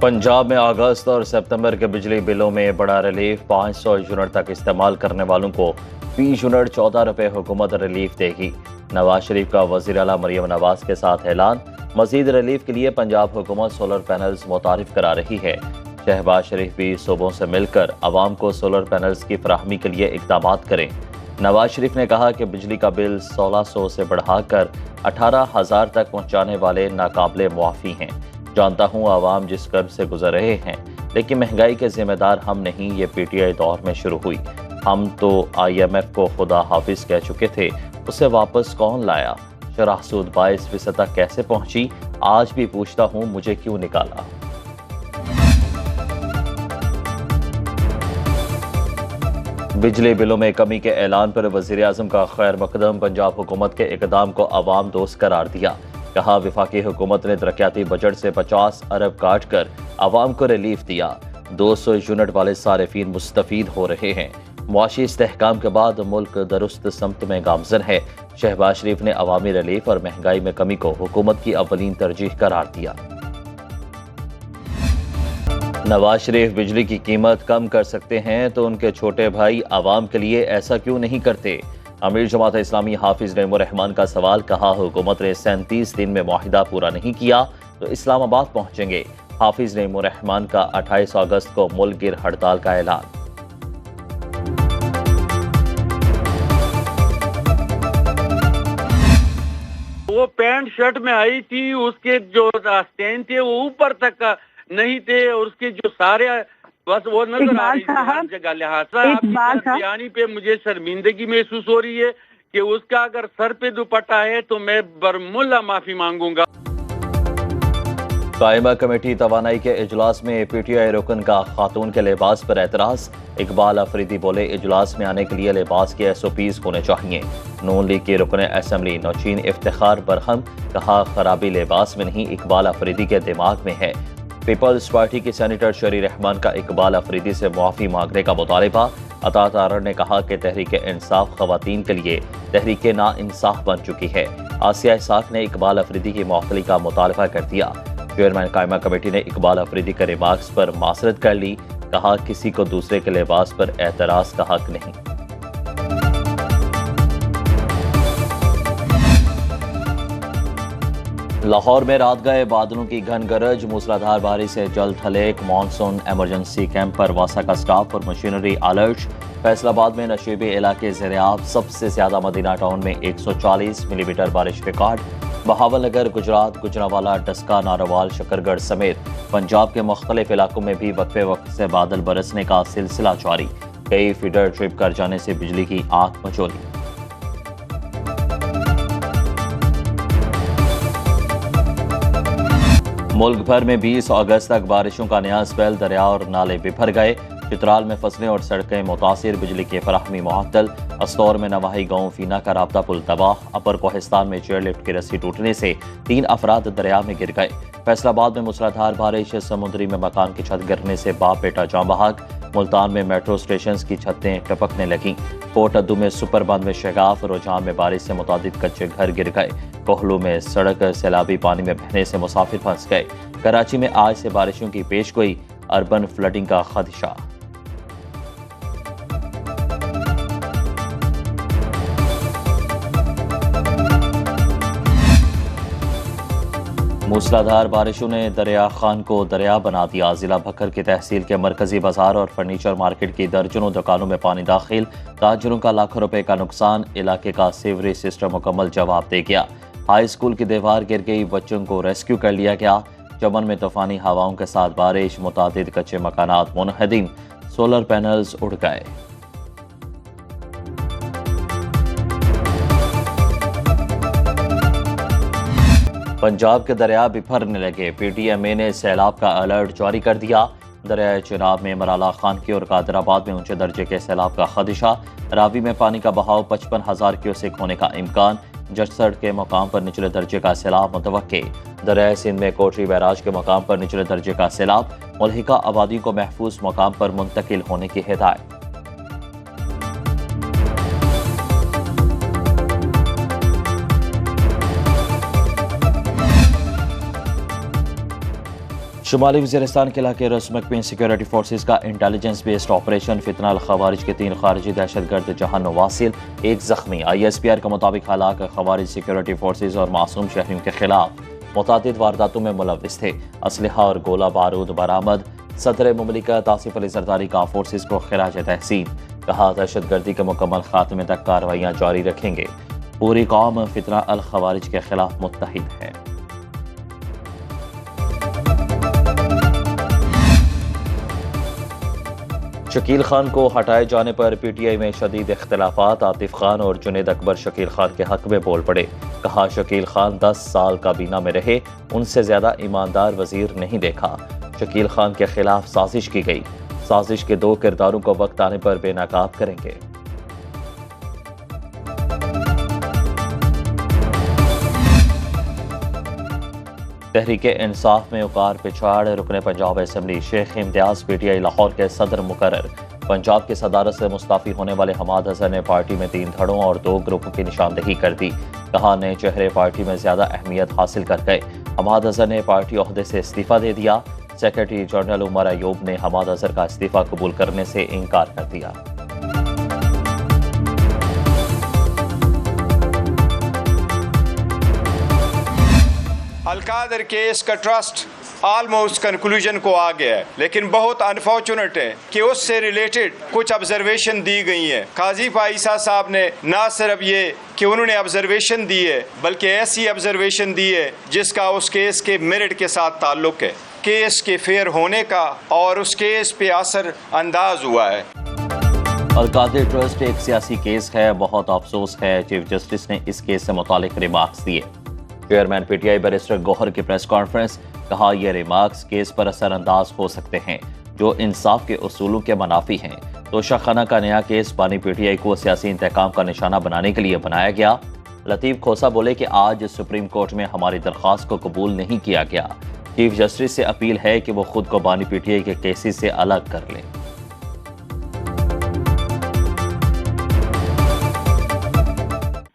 पंजाब में अगस्त और सितंबर के बिजली बिलों में बड़ा रिलीफ। 500 यूनिट तक इस्तेमाल करने वालों को 20 यूनिट 14 रुपए हुकूमत रिलीफ देगी। नवाज शरीफ का वज़ीर आला मरियम नवाज के साथ ऐलान। मजीद रिलीफ के लिए पंजाब हुकूमत सोलर पैनल्स मुतारिफ करा रही है। शहबाज शरीफ भी सूबों से मिलकर अवाम को सोलर पैनल्स की फराहमी के लिए इकदाम करें। नवाज शरीफ ने कहा कि बिजली का बिल 1600 से बढ़ाकर 18,000 तक पहुँचाने वाले नाकाबिले मुआफ़ी हैं। जानता हूँ आवाम जिस कर्ज से गुजर रहे हैं, लेकिन महंगाई के जिम्मेदार हम नहीं। ये पीटीआई दौर में शुरू हुई। हम तो IMF को खुदा हाफिज कह चुके थे, उसे वापस कौन लाया? शरह सूद 22% तक कैसे पहुंची? आज भी पूछता हूँ, मुझे क्यों निकाला? बिजली बिलों में कमी के ऐलान पर वजीर आजम का खैर मकदम। पंजाब हुकूमत के इकदाम को अवाम दोस्त करार दिया। कहा वफाकी हुकूमत ने तरक्याती बजट से 50 अरब काट कर अवाम को रिलीफ दिया। 200 यूनिट वाले सारिफीन मुस्तफीद हो रहे हैं। मुआशी इस्तेहकाम के बाद मुल्क दुरुस्त समत में गामजन है। शहबाज शरीफ ने अवामी रिलीफ और महंगाई में कमी को हुकूमत की अव्वलीन तरजीह करार दिया। नवाज शरीफ बिजली की कीमत कम कर सकते हैं तो उनके छोटे भाई अवाम के लिए ऐसा क्यों नहीं करते? अमीर जमात इस्लामी हाफिज नईमुर रहमान का सवाल। कहा हुकूमत ने 37 दिन में मुआहिदा पूरा नहीं किया तो इस्लामाबाद पहुंचेंगे। हाफिज नईमुर रहमान का 28 अगस्त को मुल्क गिर हड़ताल का ऐलान। वो पैंट शर्ट में आई थी, उसके जो आस्तीन थे वो ऊपर तक नहीं थे और उसके जो सारे बस वो नजर आ रही थी हर जगह। लिहाजा आपकी बयानी पे मुझे शर्मिंदगी महसूस हो रही है कि उसका अगर सर पे दुपट्टा है तो मैं बरमुल्ला माफी मांगूंगा। कायमा कमेटी तवानाई के इजलास में पीटीआई रुकन का खातून के लिबास पर एतराज। इकबाल अफरीदी बोले इजलास में आने के लिए लिबास के SOPs होने चाहिए। नून लीग के रुकन असेंबली नौशीन इफ्तिखार बरहम। कहा खराबी लिबास में नहीं, इकबाल अफरीदी के दिमाग में है। पीपल्स पार्टी की सेनेटर शरी रहमान का इकबाल अफरीदी से मुआफी मांगने का मुतालबा। अता तारर ने कहा कि तहरीक इंसाफ खवातीन के लिए तहरीक ना इंसाफ बन चुकी है। आसिया इसाक ने इकबाल अफरीदी की मुअत्तली का मुतालबा कर दिया। चेयरमैन कायमा कमेटी ने इकबाल अफरीदी के रिमार्क्स पर मासरत कर ली। कहा किसी को दूसरे के लिबास पर एतराज का हक नहीं। लाहौर में रात गए बादलों की घन गरज। मूसलाधार बारिश से जल्द हलेक। मानसून इमरजेंसी कैंप पर वासा का स्टाफ और मशीनरी अलर्ट। फैसलाबाद में नशीबी इलाके ज़ेरियाब। सबसे ज्यादा मदीना टाउन में 140 मिलीमीटर बारिश रिकॉर्ड। बहावलनगर, गुजरात, गुजरावाला, डस्का, नारोवाल, शकरगढ़ समेत पंजाब के मुख्तलिफ इलाकों में भी वक्फे वक्त से बादल बरसने का सिलसिला जारी। कई फीडर ट्रिप कर जाने से बिजली की आंख मचोली। मुल्क भर में 20 अगस्त तक बारिशों का नया स्पेल। दरिया और नाले बिफर गए। चित्राल में फसलें और सड़कें मुतासिर। बिजली की फराहमी मुअत्तल। अस्तौर में नवाही गांव फीना का राब्ता पुल तबाह। अपर कोहिस्तान में चेयरलिफ्ट की रस्सी टूटने से 3 अफराद दरिया में गिर गए। फैसलाबाद में मूसलाधार बारिश। समुद्री में मकान की छत गिरने से बाप बेटा जाँ बहक। मुल्तान में मेट्रो स्टेशन की छतें टपकने लगीं। कोट अद्दू में सुपर बंद में शगाफ। रुझान में बारिश से मुतादिद कच्चे घर गिर गए। कोहलू में सड़क सैलाबी पानी में बहने से मुसाफिर फंस गए। कराची में आज से बारिशों की पेशगोई। अर्बन फ्लडिंग का खदशा। मूसलाधार बारिशों ने दरिया खान को दरिया बना दिया। जिला भक्कर की तहसील के मरकजी बाजार और फर्नीचर मार्केट की दर्जनों दुकानों में पानी दाखिल। ताजरों का लाखों रुपए का नुकसान। इलाके का सीवरेज सिस्टम मुकम्मल जवाब दे गया। हाई स्कूल की दीवार गिर गई। बच्चों को रेस्क्यू कर लिया गया। चमन में तूफानी हवाओं के साथ बारिश। मुतादिद कच्चे मकानात मुनहदिम। सोलर पैनल्स उड़ गए। पंजाब के दरिया बिफरने लगे। PTMA ने सैलाब का अलर्ट जारी कर दिया। दरिया चिनाब में मराला खान की और कादराबाद में ऊंचे दर्जे के सैलाब का खदशा। रावी में पानी का बहाव 55,000 क्यूसेक होने का इम्कान। जटसड़ के मकाम पर निचले दर्जे का सैलाब मुतवक्के। दरिया सिंध में कोटरी बैराज के मकाम पर निचले दर्जे का सैलाब। मुल्हिका आबादी को महफूज मकाम पर मुंतकिल होने की हिदायत। शुमाली वज़ीरिस्तान के इलाके रसमक में सिक्योरिटी फोर्सेज का इंटेलिजेंस बेस्ड ऑपरेशन फितना अल खवारिज के 3 खारजी दहशतगर्द जहां नवासिल 1 जख्मी। ISPR के मुताबिक हालाक खवारिज सिक्योरिटी फोर्सेज और मासूम शहरियों के खिलाफ मुतादिद वारदातों में मुलव्विस थे। असलहा और गोला बारूद बरामद। सदर मुमलिकत आसिफ अली जरदारी का फोर्सेज को खिराज तहसीन। कहा दहशतगर्दी के मुकम्मल खात्मे तक कार्रवाइयाँ जारी रखेंगे। पूरी कौम फितना अल खवारिज के खिलाफ मुत्तहिद है। शकील खान को हटाए जाने पर PTI में शदीद इख्तिलाफात। आतिफ खान और जुनेद अकबर शकील खान के हक में बोल पड़े। कहा शकील खान 10 साल काबीना में रहे, उनसे ज्यादा ईमानदार वजीर नहीं देखा। शकील खान के खिलाफ साजिश की गई। साजिश के 2 किरदारों को वक्त आने पर बेनकाब करेंगे। तहरीके इंसाफ में उकार पिछाड़। रुकने पंजाब असम्बली शेख इम्तियाज PTI लाहौर के सदर मुकर्रर। पंजाब की सदारत से मुस्ताफी होने वाले हमाद हसन ने पार्टी में 3 धड़ों और 2 ग्रुपों की निशानदेही कर दी। कहा नए चेहरे पार्टी में ज्यादा अहमियत हासिल कर गए। हमाद हसन ने पार्टी ओहदे से इस्तीफा दे दिया। सेक्रेटरी जनरल उमर अयूब ने हमाद हसन का इस्तीफा कबूल करने से इनकार कर दिया। अलकादर केस का ट्रस्ट ऑलमोस्ट कंक्लूजन को आ गया है, लेकिन बहुत अनफॉर्चुनेट है कि उससे रिलेटेड कुछ ऑब्जर्वेशन दी गई है। काजी फाइसा साहब ने ना सिर्फ ये कि उन्होंने ऑब्जर्वेशन दी है, बल्कि ऐसी ऑब्जर्वेशन दी है जिसका उस केस के मेरिट के साथ ताल्लुक है, केस के फेयर होने का, और उस केस पे असर अंदाज हुआ है। अलकादर ट्रस्ट एक सियासी केस है, बहुत अफसोस है। चीफ जस्टिस ने इस केस से मुतालिक रिमार्क्स दिए। चेयरमैन PTI बैरिस्टर गौहर की प्रेस कॉन्फ्रेंस। कहा यह रिमार्क्स केस पर असरअंदाज हो सकते हैं जो इंसाफ के उसूलों के मनाफी हैं। तोशाखाना का नया केस बानी PTI को सियासी इंतकाम का निशाना बनाने के लिए बनाया गया। लतीफ खोसा बोले कि आज सुप्रीम कोर्ट में हमारी दरख्वास्त को कबूल नहीं किया गया। चीफ जस्टिस से अपील है कि वो खुद को बानी PTI के केसेस से अलग कर लें।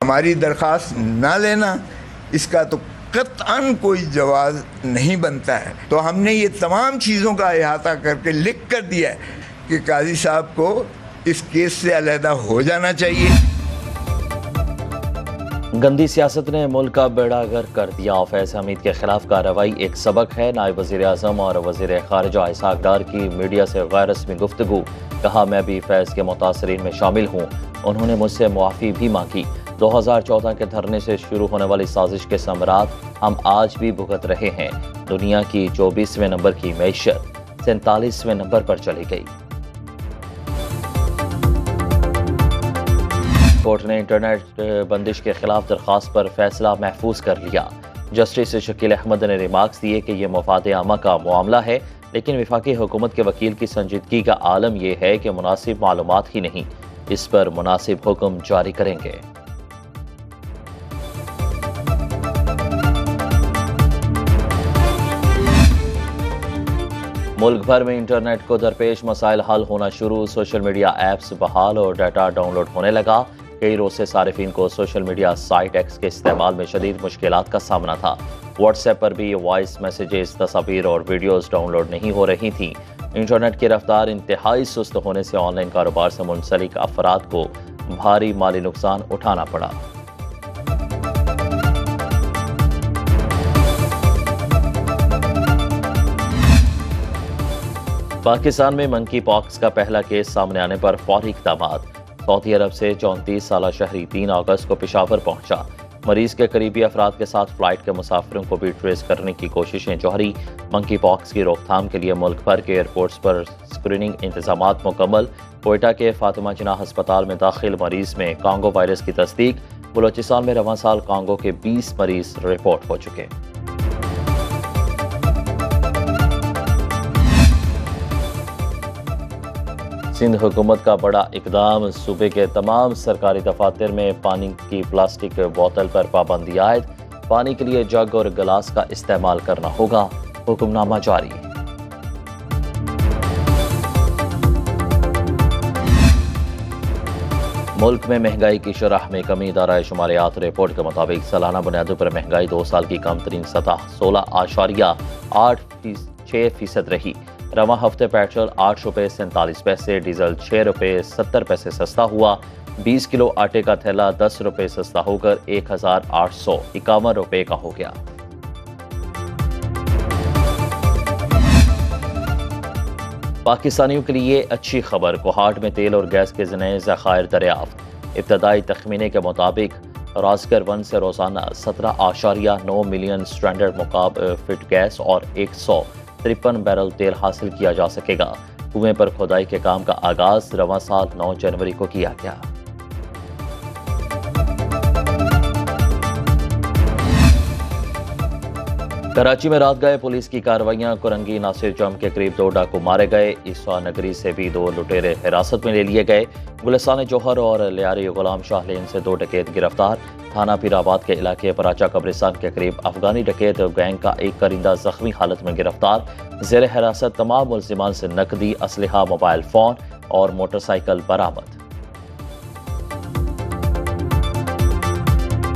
हमारी दरख्वास्त ना लेना, इसका तो कतअन कोई जवाब नहीं बनता है। तो हमने ये तमाम चीज़ों का अहाता करके लिख कर दिया है कि काजी साहब को इस केस से अलहदा हो जाना चाहिए। गंदी सियासत ने मुल्क का बेड़ा गर्क कर दिया। फैज़ हमीद के खिलाफ कार्रवाई एक सबक है। नायब वज़ीर आज़म और वज़ीर ख़ारिजा इसहाक़ डार की मीडिया से गैर रस्मी गुफ्तगू। कहा मैं भी फैज़ के मुतासरीन में शामिल हूँ। उन्होंने मुझसे मुआफ़ी भी मांगी। 2014 के धरने से शुरू होने वाली साजिश के समरात हम आज भी भुगत रहे हैं। दुनिया की 24वें नंबर की मैशत 47वें नंबर पर चली गई। कोर्ट ने इंटरनेट बंदिश के खिलाफ दरख्वास्त पर फैसला महफूज कर लिया। जस्टिस शकील अहमद ने रिमार्क्स दिए कि यह मफाद आमा का मामला है, लेकिन वफाकी हुकूमत के वकील की संजीदगी का आलम यह है कि मुनासिब मालूमात ही नहीं, इस पर मुनासिब हुक्म जारी करेंगे। मुल्क भर में इंटरनेट को दरपेश मसाइल हल होना शुरू। सोशल मीडिया ऐप्स बहाल और डाटा डाउनलोड होने लगा। कई रोज से सारिफिन को सोशल मीडिया साइट एक्स के इस्तेमाल में शदीद मुश्किलात का सामना था। व्हाट्सएप पर भी वॉइस मैसेजेस, तस्वीर और वीडियोस डाउनलोड नहीं हो रही थी। इंटरनेट की रफ्तार इंतहाई सुस्त होने से ऑनलाइन कारोबार से मुंसलिक अफराद को भारी माली नुकसान उठाना पड़ा। पाकिस्तान में मंकी पॉक्स का पहला केस सामने आने पर फौरी इक़दामात। सऊदी अरब से 34 साला शहरी 3 अगस्त को पेशावर पहुंचा। मरीज के करीबी अफराद के साथ फ्लाइट के मुसाफिरों को भी ट्रेस करने की कोशिशें जारी। मंकी पॉक्स की रोकथाम के लिए मुल्क भर के एयरपोर्ट्स पर स्क्रीनिंग इंतजामात मुकम्मल। कोयटा के फातिमा जिन्ना अस्पताल में दाखिल मरीज में कांगो वायरस की तस्दीक। बलोचिस्तान में रवां साल कांगो के 20 मरीज रिपोर्ट हो चुके। सिंध हुकूमत का बड़ा इकदाम। सूबे के तमाम सरकारी दफातर में पानी की प्लास्टिक बोतल पर पाबंदी आयद। पानी के लिए जग और गिलास का इस्तेमाल करना होगा। हुक्मनामा जारी। मुल्क में महंगाई की शरह में कमी। इदारा शुमारियात रिपोर्ट के मुताबिक सालाना बुनियादों पर महंगाई 2 साल की कम तरीन सतह 6% रही। रवा हफ्ते पेट्रोल 8 रुपये 47 पैसे, डीजल 6 रुपये 70 पैसे सस्ता हुआ। 20 किलो आटे का थैला 10 रुपये सस्ता होकर 1851 रुपये का हो गया। पाकिस्तानियों के लिए अच्छी खबर, कोहाट में तेल और गैस के नए ज़खायर दरियाफ्त। इब्तदाई तखमीने के मुताबिक रास्कर 1 से रोजाना 17.9 मिलियन स्टैंडर्ड मुकाब फिट गैस और 153 बैरल तेल हासिल किया जा सकेगा। कुएं पर खुदाई के काम का आगाज रवां साल 9 जनवरी को किया गया। कराची में रात गए पुलिस की कार्रवाइयां, कुरंगी नासिर जम के करीब 2 डाकू मारे गए। ईसा नगरी से भी 2 लुटेरे हिरासत में ले लिए गए। गुलिस्तान जौहर और लियारी गुलाम शाह लेन से 2 डकैत गिरफ्तार। थाना पीराबाद के इलाके पराचा कब्रिस्तान के करीब अफगानी डकैत गैंग का एक करिंदा जख्मी हालत में गिरफ्तार। जेर हिरासत तमाम मुल्जिमान से नकदी, असलहा, मोबाइल फोन और मोटरसाइकिल बरामद।